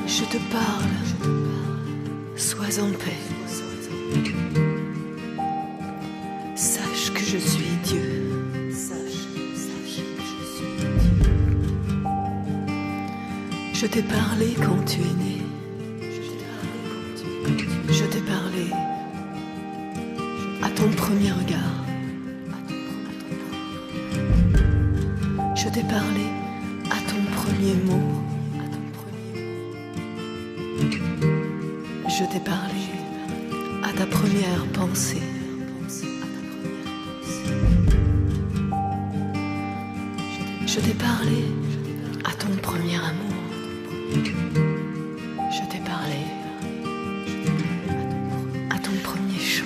Je te parle, sois en paix. Sache que je suis Dieu. Sache que je suis Dieu. Je t'ai parlé quand tu es né. Je t'ai parlé à ton premier regard. Je t'ai parlé à ton premier mot. Je t'ai parlé à ta première pensée. Je t'ai parlé à ton premier amour. Je t'ai parlé à ton premier chant.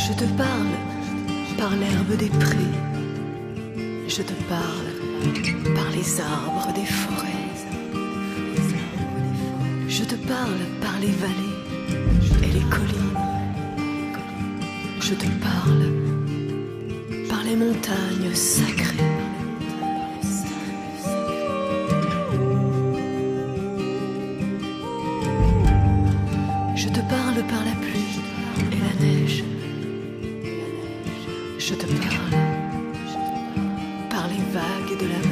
Je te parle par l'herbe des prés. Je te parle par les arbres des forêts. Je te parle par les vallées et les collines. Je te parle par les montagnes sacrées. Je te parle par la pluie et la neige. Je te parle par les vagues de la mer.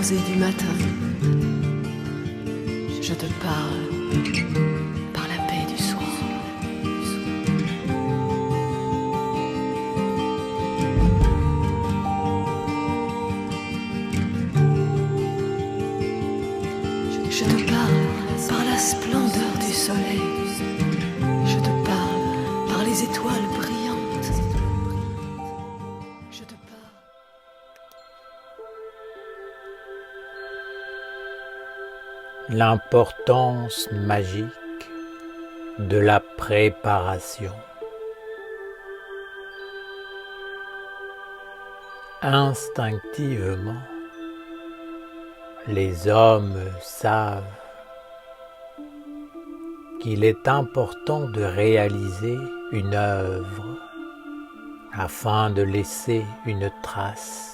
Et du matin, je te parle par la paix du soir. Je te parle par la splendeur du soleil. Je te parle par les étoiles brillantes. Je te parle. L'importance magique de la préparation. Instinctivement, les hommes savent qu'il est important de réaliser une œuvre afin de laisser une trace,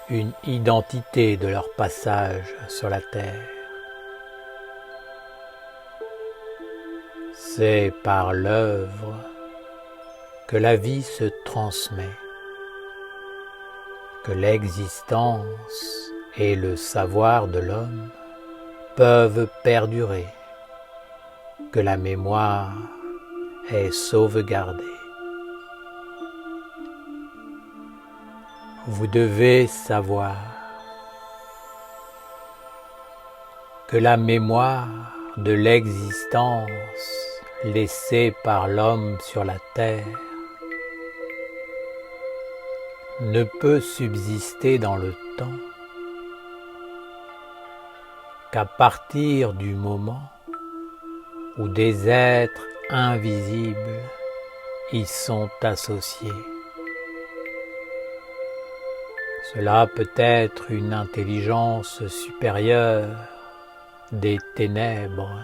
une identité de leur passage sur la terre. C'est par l'œuvre que la vie se transmet, que l'existence et le savoir de l'homme peuvent perdurer, que la mémoire est sauvegardée. Vous devez savoir que la mémoire de l'existence laissée par l'homme sur la terre ne peut subsister dans le temps qu'à partir du moment où des êtres invisibles y sont associés. Cela peut être une intelligence supérieure des ténèbres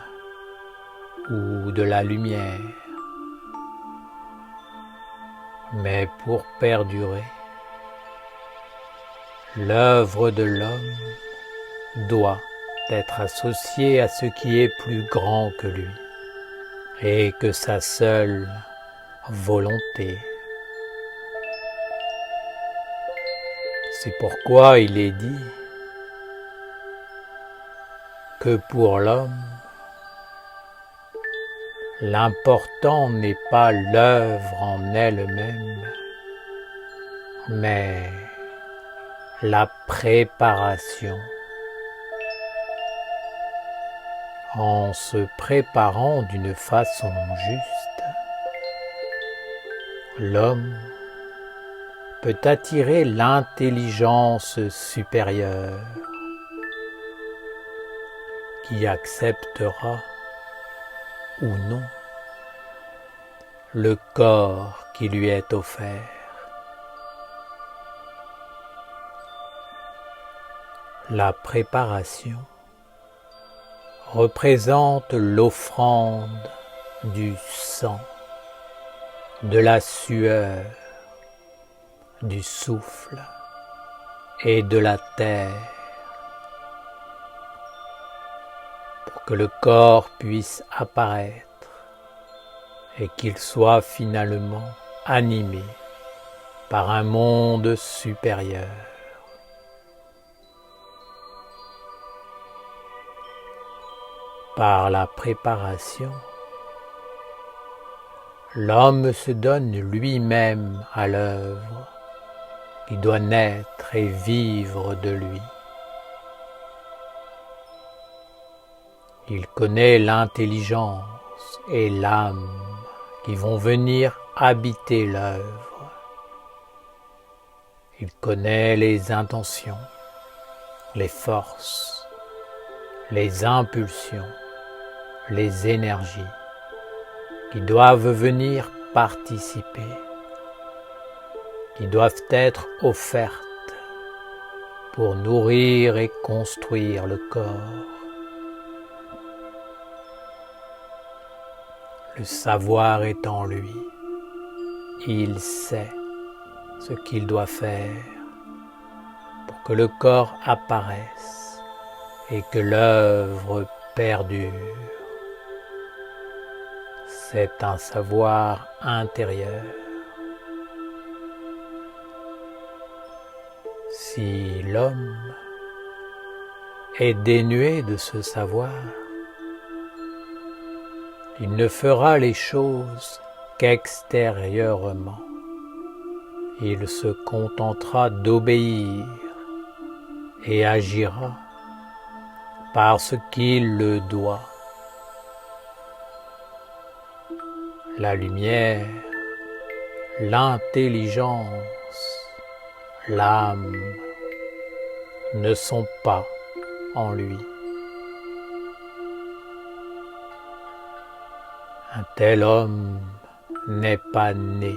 ou de la lumière. Mais pour perdurer, l'œuvre de l'homme doit d'être associé à ce qui est plus grand que lui et que sa seule volonté. C'est pourquoi il est dit que pour l'homme, l'important n'est pas l'œuvre en elle-même, mais la préparation. En se préparant d'une façon juste, l'homme peut attirer l'intelligence supérieure qui acceptera ou non le corps qui lui est offert. La préparation représente l'offrande du sang, de la sueur, du souffle et de la terre pour que le corps puisse apparaître et qu'il soit finalement animé par un monde supérieur. Par la préparation, l'homme se donne lui-même à l'œuvre qui doit naître et vivre de lui. Il connaît l'intelligence et l'âme qui vont venir habiter l'œuvre. Il connaît les intentions, les forces, les impulsions, les énergies qui doivent venir participer, qui doivent être offertes pour nourrir et construire le corps. Le savoir est en lui, il sait ce qu'il doit faire pour que le corps apparaisse et que l'œuvre perdure. C'est un savoir intérieur. Si l'homme est dénué de ce savoir, il ne fera les choses qu'extérieurement. Il se contentera d'obéir et agira parce qu'il le doit. La lumière, l'intelligence, l'âme ne sont pas en lui. Un tel homme n'est pas né.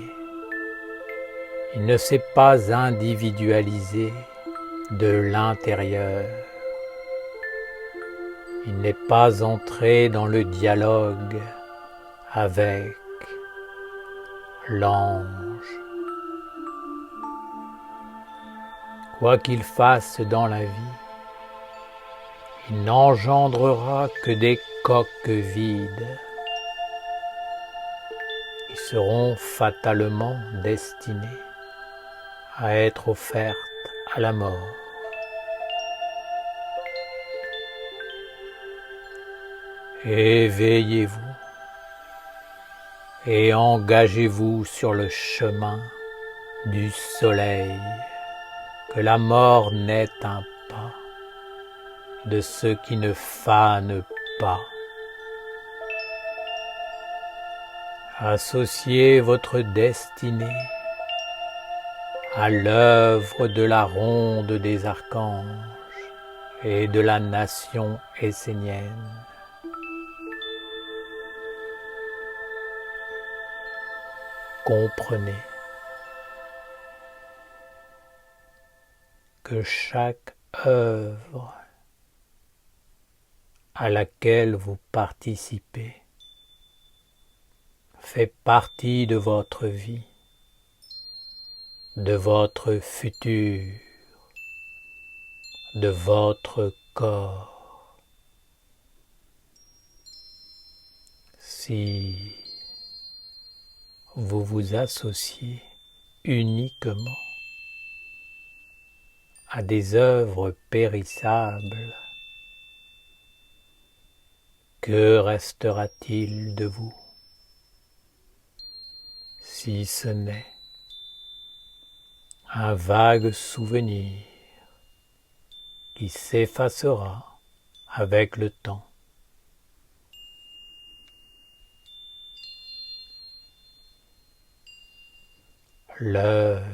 Il ne s'est pas individualisé de l'intérieur. Il n'est pas entré dans le dialogue avec l'ange. Quoi qu'il fasse dans la vie, il n'engendrera que des coques vides qui seront fatalement destinées à être offertes à la mort. Éveillez-vous et engagez-vous sur le chemin du soleil, que la mort n'éteint pas, de ceux qui ne fanent pas. Associez votre destinée à l'œuvre de la ronde des archanges et de la nation essénienne. Comprenez que chaque œuvre à laquelle vous participez fait partie de votre vie, de votre futur, de votre corps. Si vous vous associez uniquement à des œuvres périssables, que restera-t-il de vous si ce n'est un vague souvenir qui s'effacera avec le temps? L'œuvre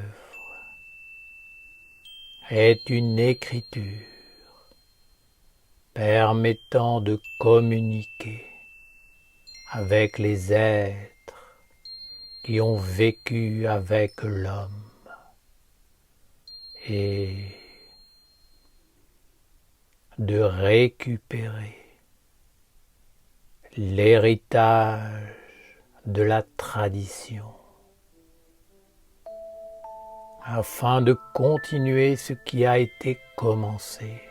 est une écriture permettant de communiquer avec les êtres qui ont vécu avec l'homme et de récupérer l'héritage de la tradition afin de continuer ce qui a été commencé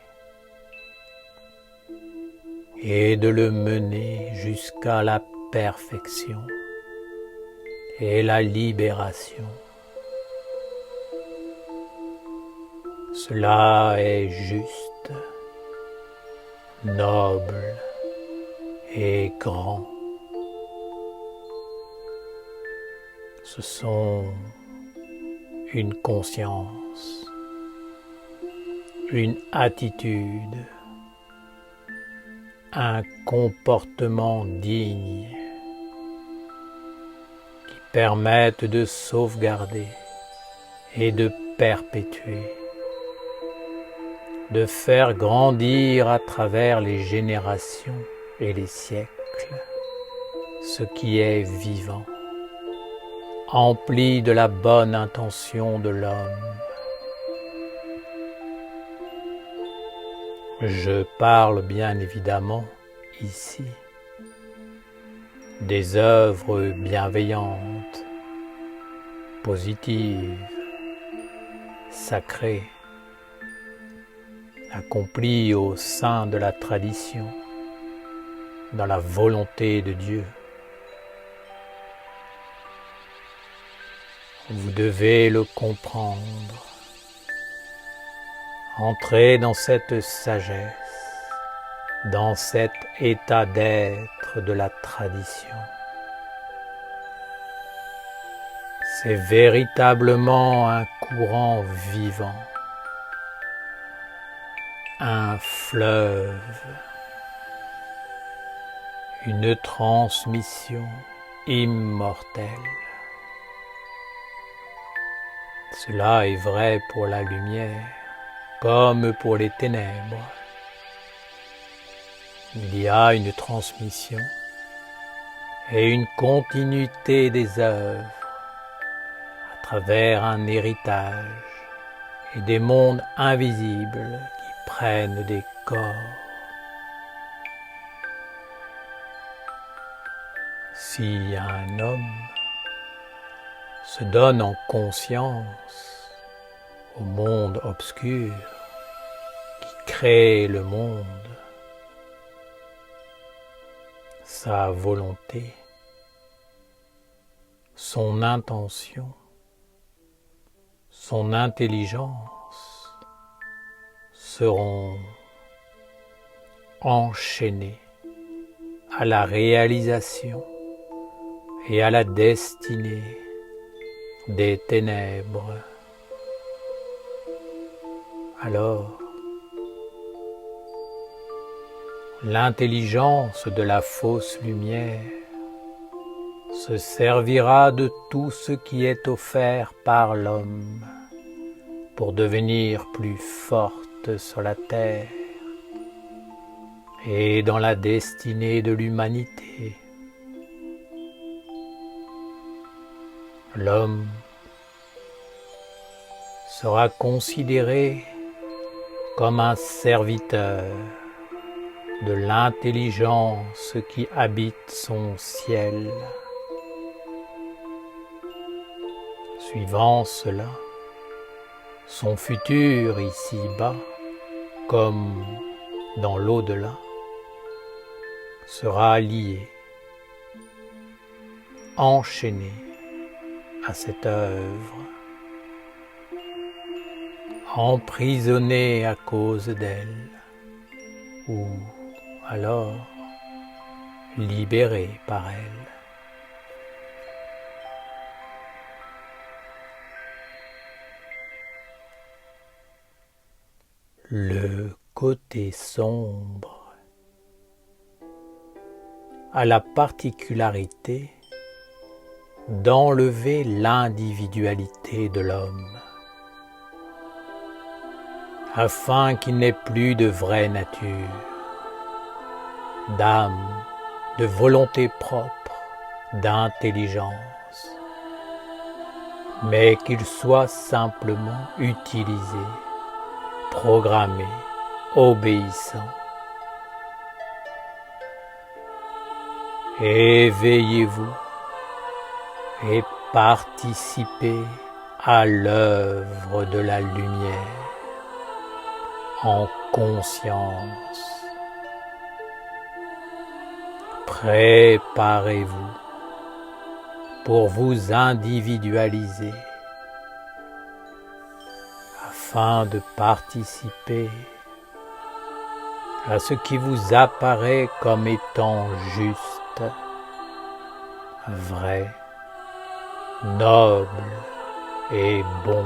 et de le mener jusqu'à la perfection et la libération. Cela est juste, noble et grand. Ce sont une conscience, une attitude, un comportement digne qui permettent de sauvegarder et de perpétuer, de faire grandir à travers les générations et les siècles ce qui est vivant, empli de la bonne intention de l'homme. Je parle bien évidemment ici des œuvres bienveillantes, positives, sacrées, accomplies au sein de la tradition, dans la volonté de Dieu. Vous devez le comprendre. Entrez dans cette sagesse, dans cet état d'être de la tradition. C'est véritablement un courant vivant, un fleuve, une transmission immortelle. Cela est vrai pour la lumière comme pour les ténèbres. Il y a une transmission et une continuité des œuvres à travers un héritage et des mondes invisibles qui prennent des corps. Si un homme se donne en conscience au monde obscur qui crée le monde, sa volonté, son intention, son intelligence seront enchaînés à la réalisation et à la destinée des ténèbres. Alors, l'intelligence de la fausse lumière se servira de tout ce qui est offert par l'homme pour devenir plus forte sur la terre et dans la destinée de l'humanité. L'homme sera considéré comme un serviteur de l'intelligence qui habite son ciel. Suivant cela, son futur ici-bas, comme dans l'au-delà, sera lié enchaîné à cette œuvre, emprisonné à cause d'elle, ou alors libéré par elle. Le côté sombre a la particularité d'enlever l'individualité de l'homme, afin qu'il n'ait plus de vraie nature, d'âme, de volonté propre, d'intelligence, mais qu'il soit simplement utilisé, programmé, obéissant. Éveillez-vous et participez à l'œuvre de la lumière en conscience. Préparez-vous pour vous individualiser afin de participer à ce qui vous apparaît comme étant juste, vrai, noble et bon.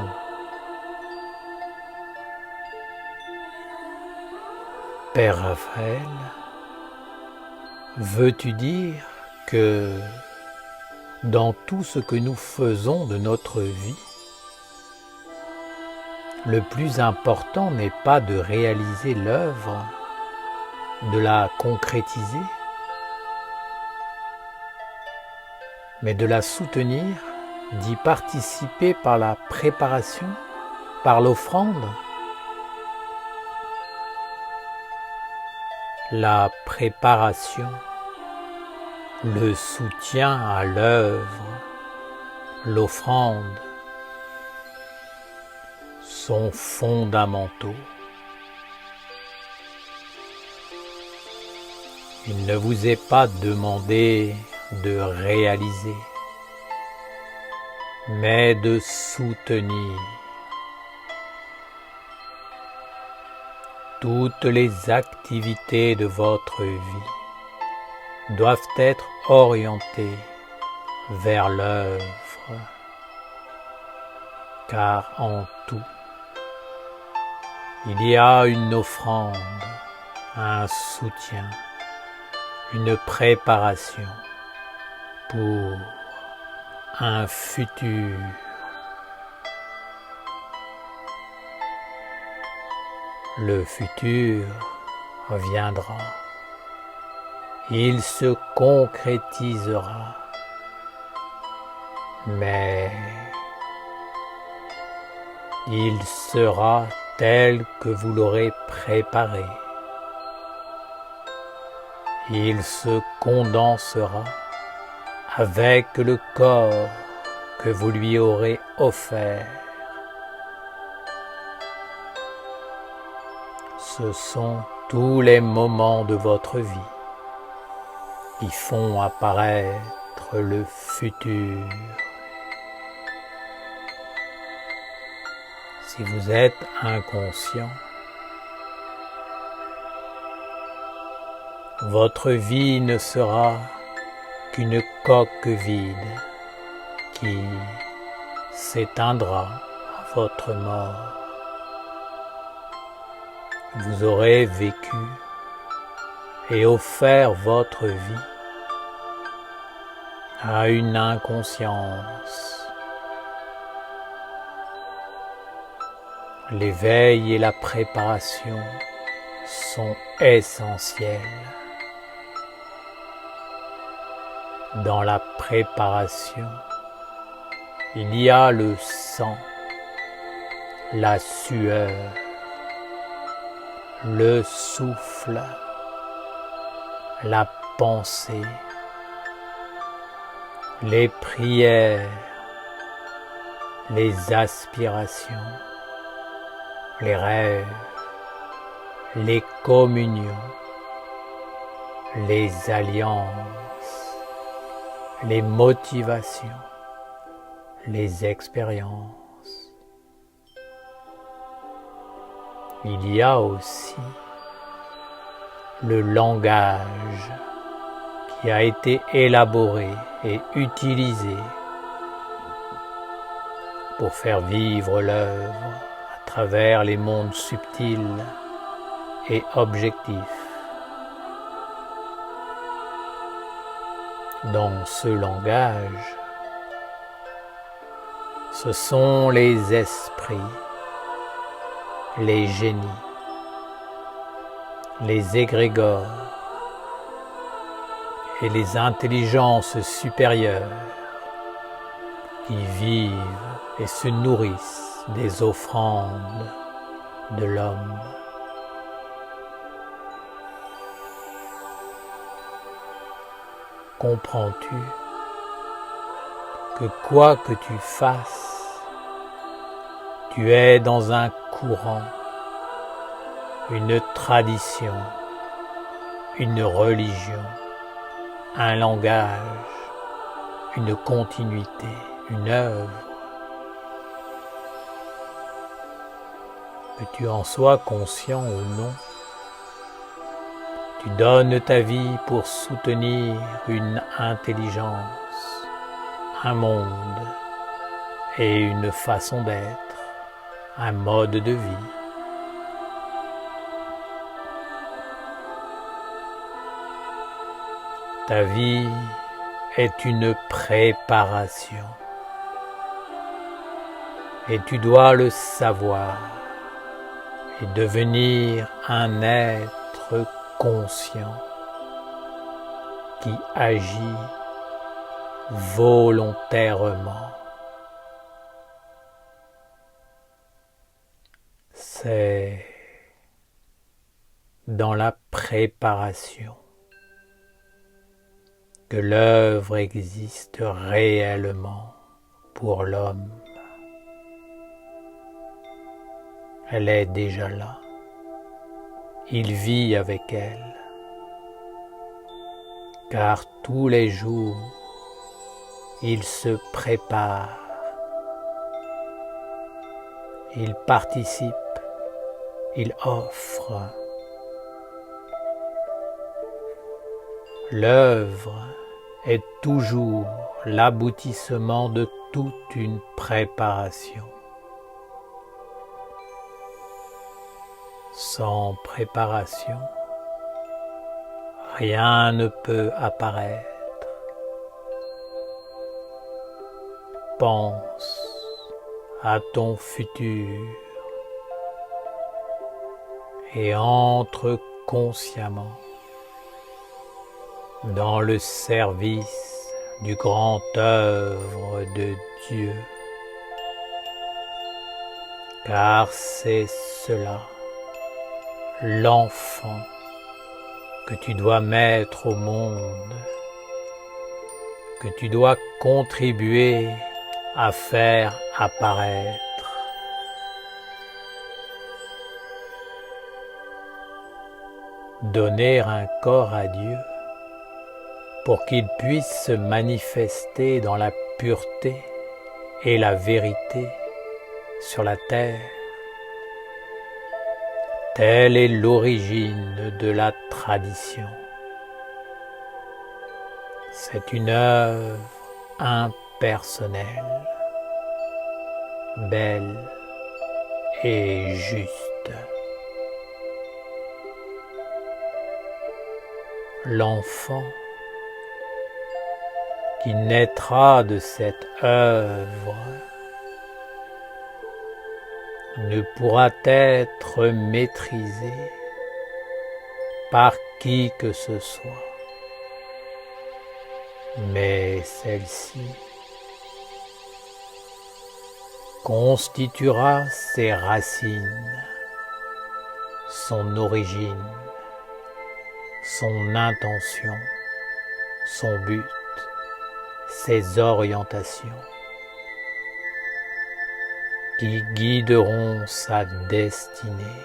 Père Raphaël, veux-tu dire que dans tout ce que nous faisons de notre vie, le plus important n'est pas de réaliser l'œuvre, de la concrétiser, mais de la soutenir, d'y participer par la préparation, par l'offrande? La préparation, le soutien à l'œuvre, l'offrande sont fondamentaux. Il ne vous est pas demandé de réaliser, mais de soutenir. Toutes les activités de votre vie doivent être orientées vers l'œuvre, car en tout, il y a une offrande, un soutien, une préparation pour un futur. Le futur viendra, il se concrétisera, mais il sera tel que vous l'aurez préparé. Il se condensera avec le corps que vous lui aurez offert. Ce sont tous les moments de votre vie qui font apparaître le futur. Si vous êtes inconscient, votre vie ne sera qu'une coque vide qui s'éteindra à votre mort. Vous aurez vécu et offert votre vie à une inconscience. L'éveil et la préparation sont essentiels. Dans la préparation, il y a le sang, la sueur, le souffle, la pensée, les prières, les aspirations, les rêves, les communions, les alliances, les motivations, les expériences. Il y a aussi le langage qui a été élaboré et utilisé pour faire vivre l'œuvre à travers les mondes subtils et objectifs. Dans ce langage, ce sont les esprits, les génies, les égrégores et les intelligences supérieures qui vivent et se nourrissent des offrandes de l'homme. Comprends-tu que quoi que tu fasses, tu es dans un courant, une tradition, une religion, un langage, une continuité, une œuvre. Que tu en sois conscient ou non, tu donnes ta vie pour soutenir une intelligence, un monde et une façon d'être, un mode de vie. Ta vie est une préparation et tu dois le savoir et devenir un être conscient qui agit volontairement. C'est dans la préparation que l'œuvre existe réellement pour l'homme. Elle est déjà là. Il vit avec elle. Car tous les jours, il se prépare. Il participe. Il offre. L'œuvre est toujours l'aboutissement de toute une préparation. Sans préparation, rien ne peut apparaître. Pense à ton futur et entre consciemment dans le service du grand œuvre de Dieu, car c'est cela, l'enfant que tu dois mettre au monde, que tu dois contribuer à faire apparaître. Donner un corps à Dieu pour qu'il puisse se manifester dans la pureté et la vérité sur la terre. Telle est l'origine de la tradition. C'est une œuvre impersonnelle, belle et juste. L'enfant qui naîtra de cette œuvre ne pourra être maîtrisé par qui que ce soit, mais celle-ci constituera ses racines, son origine, son intention, son but, ses orientations, qui guideront sa destinée.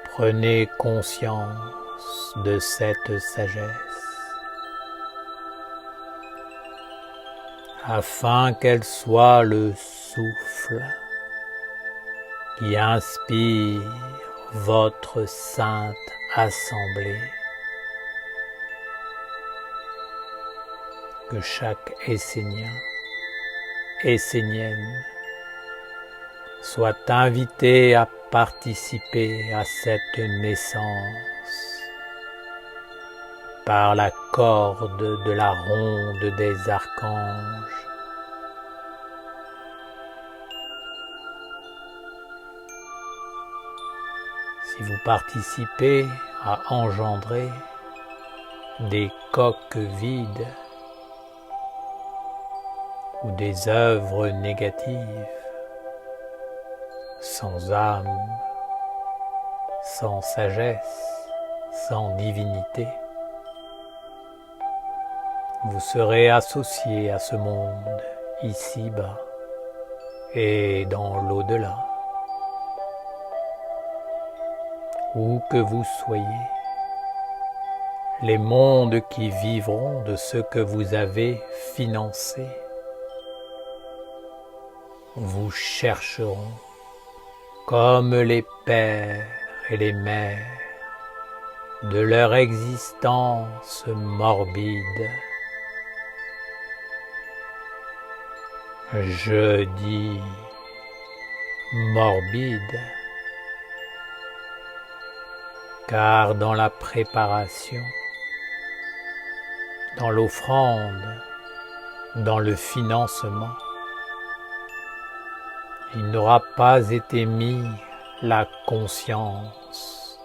Prenez conscience de cette sagesse, afin qu'elle soit le souffle qui inspire votre sainte assemblée, que chaque Essénien, Essénienne, soit invité à participer à cette naissance par la corde de la ronde des archanges. Si vous participez à engendrer des coques vides ou des œuvres négatives, sans âme, sans sagesse, sans divinité, vous serez associé à ce monde ici-bas et dans l'au-delà. Où que vous soyez, les mondes qui vivront de ce que vous avez financé vous chercheront comme les pères et les mères de leur existence morbide. Je dis morbide, car dans la préparation, dans l'offrande, dans le financement, il n'aura pas été mis la conscience,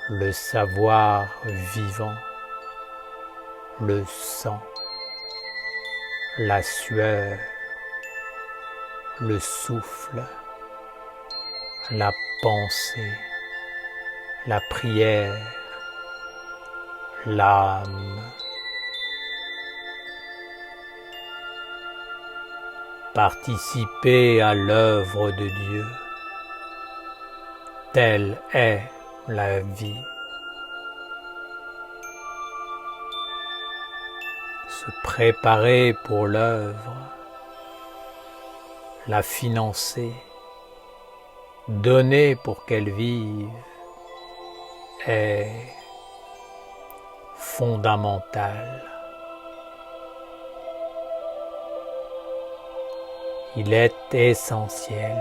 le savoir vivant, le sang, la sueur, le souffle, la pensée, la prière, l'âme. Participez à l'œuvre de Dieu. Telle est la vie. Se préparer pour l'œuvre, la financer, donner pour qu'elle vive, est fondamental. Il est essentiel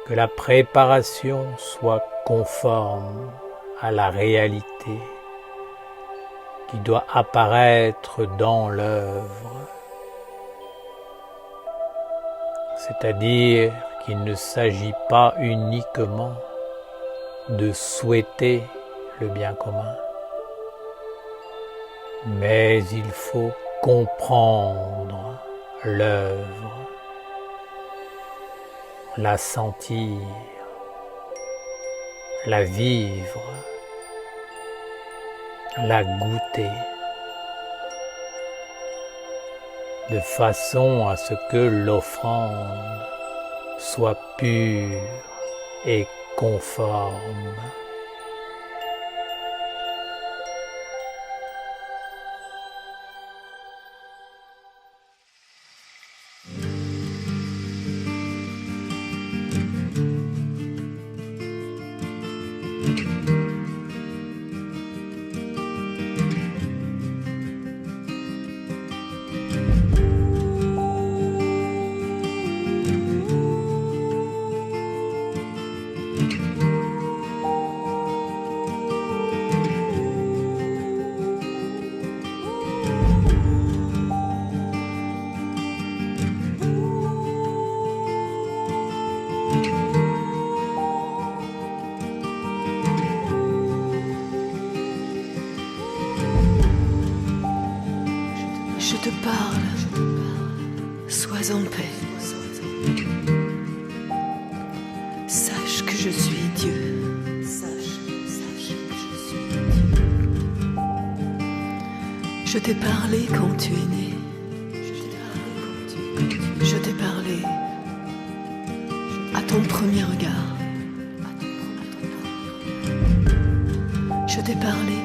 que la préparation soit conforme à la réalité qui doit apparaître dans l'œuvre. C'est-à-dire qu'il ne s'agit pas uniquement de souhaiter le bien commun, mais il faut comprendre l'œuvre, la sentir, la vivre, la goûter, de façon à ce que l'offrande soit pure et conforme. Je te parle, sois en paix. Sache que je suis Dieu. Sache que je suis Dieu. Je t'ai parlé quand tu es né. Je t'ai parlé à ton premier regard. t'ai parlé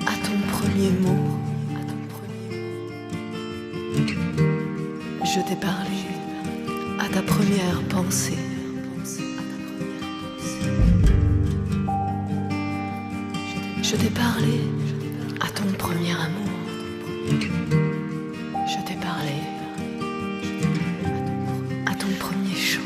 à ton premier mot. Je t'ai parlé à ta première pensée. Je t'ai parlé à ton premier amour. Je t'ai parlé à ton premier chant.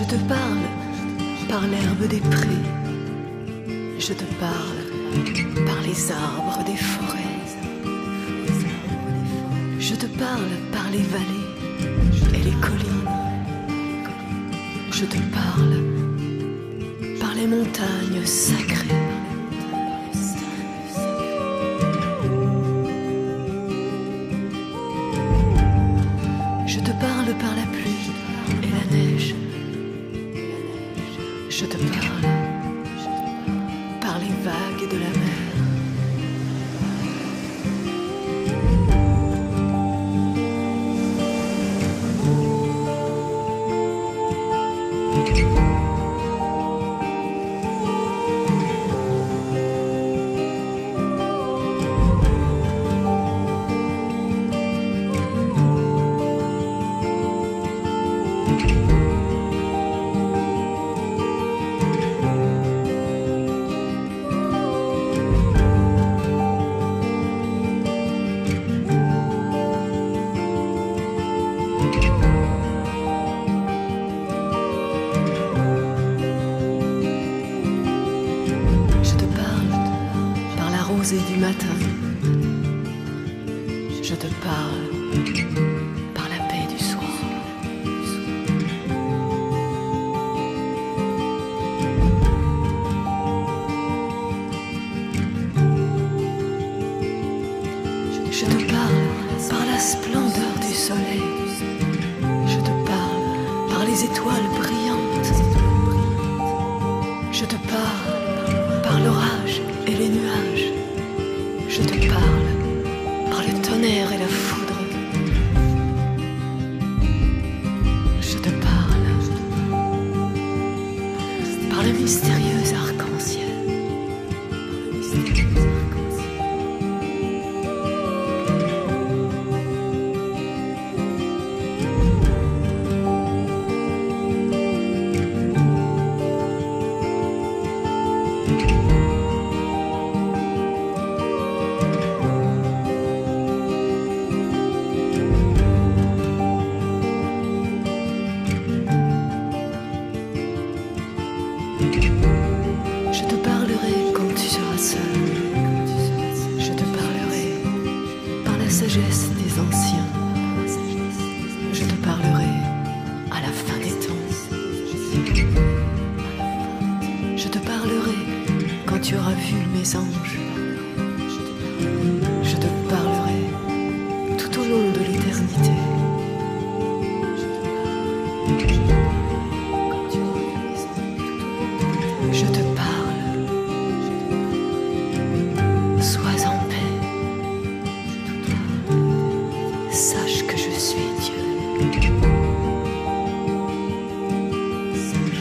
Je te parle par l'herbe des prés. Je te parle par les arbres des forêts. Je te parle par les vallées et les collines. Je te parle par les montagnes sacrées. Je te parle par la pluie et la neige. Je te parle par les vagues de la mer. Rosée du matin, je te parle par la paix du soir. Je te parle par la splendeur du soleil. Je te parle par les étoiles brillantes. Je te parle par l'orage et les nuages. Je te parle par le tonnerre et la foudre. Je te parle par le mystérieux arc-en-ciel. Je te parlerai quand tu seras seul. Je te parlerai par la sagesse des anciens. Je te parlerai à la fin des temps. Je te parlerai quand tu auras vu mes anges. Je te parlerai tout au long de l'éternité. Je te parle, sois en paix, sache que je suis Dieu. Sache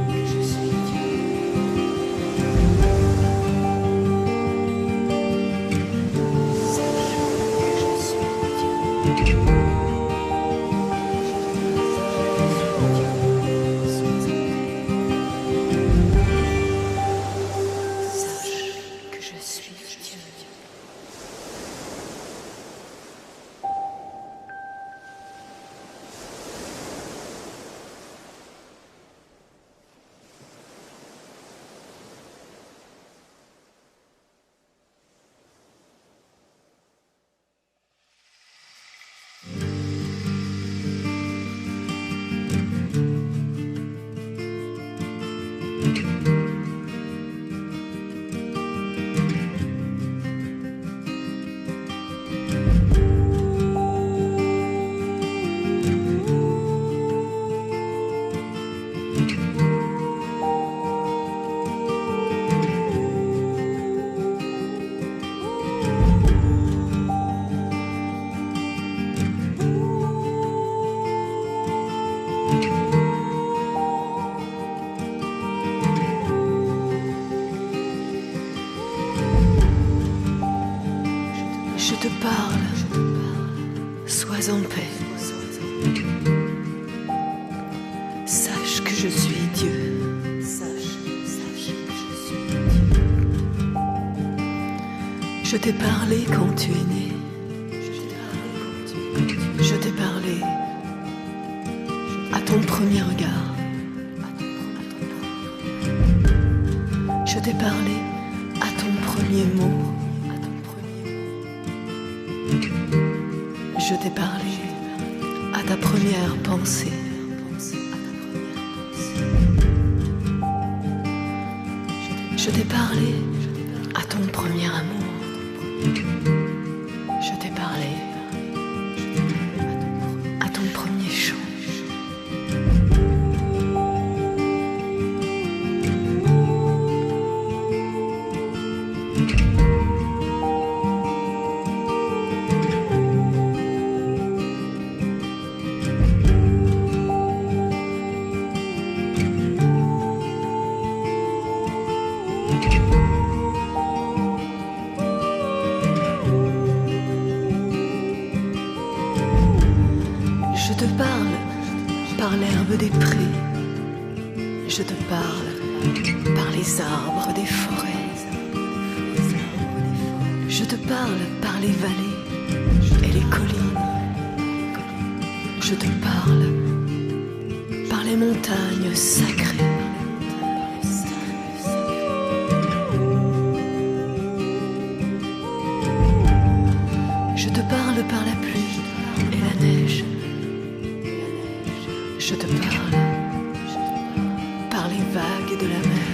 que je suis Dieu. parle, sois en paix. Sache que je suis Dieu. Je t'ai parlé quand tu es né. Je t'ai parlé à ton premier regard. Je t'ai parlé à ton premier mot. Je t'ai parlé à ta première pensée. Je t'ai parlé à ton premier amour. Je t'ai parlé à ton premier chant. Je te parle par l'herbe des prés. Je te parle par les arbres des forêts. Je te parle par les vallées et les collines. Je te parle par les montagnes sacrées. Je te parle par la pluie et la neige. Je te parle par les vagues de la mer.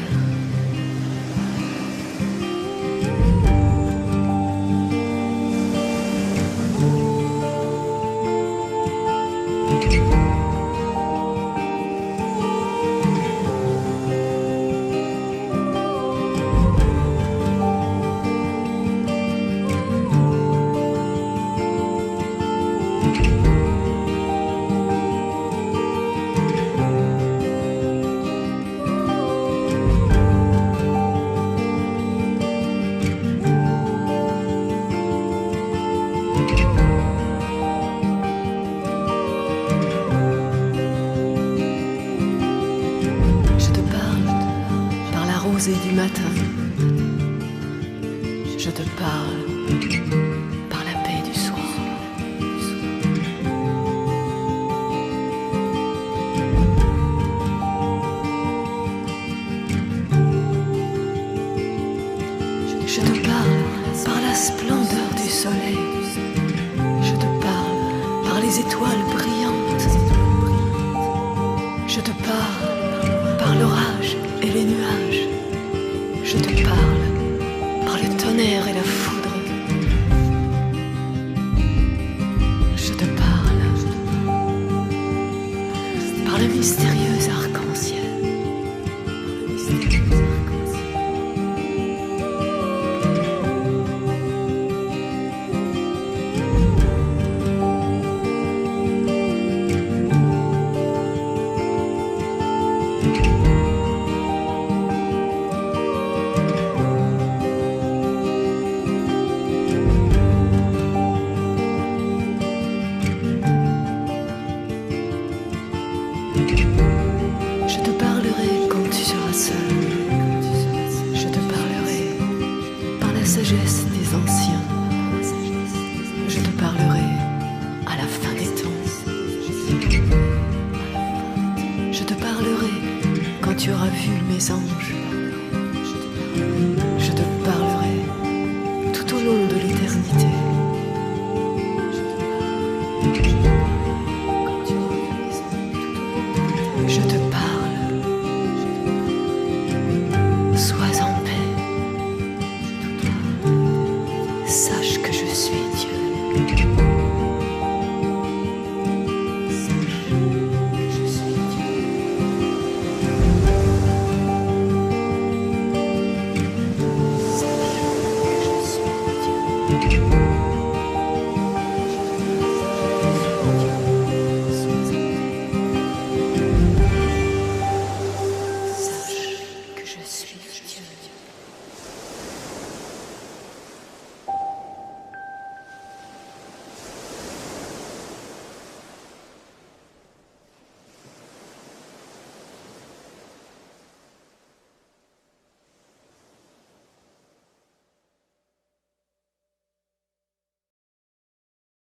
Rosée du matin, je te parle par la paix du soir. Je te parle par la splendeur du soleil. Je te parle par les étoiles brillantes. Je te parle par l'orage et les nuages. Je te parle par le tonnerre et la foudre. Je te parle par le mystérieux arc-en-ciel. Je te parlerai quand tu seras seul. Je te parlerai par la sagesse des anciens. Je te parlerai à la fin des temps. Je te parlerai quand tu auras vu mes anges.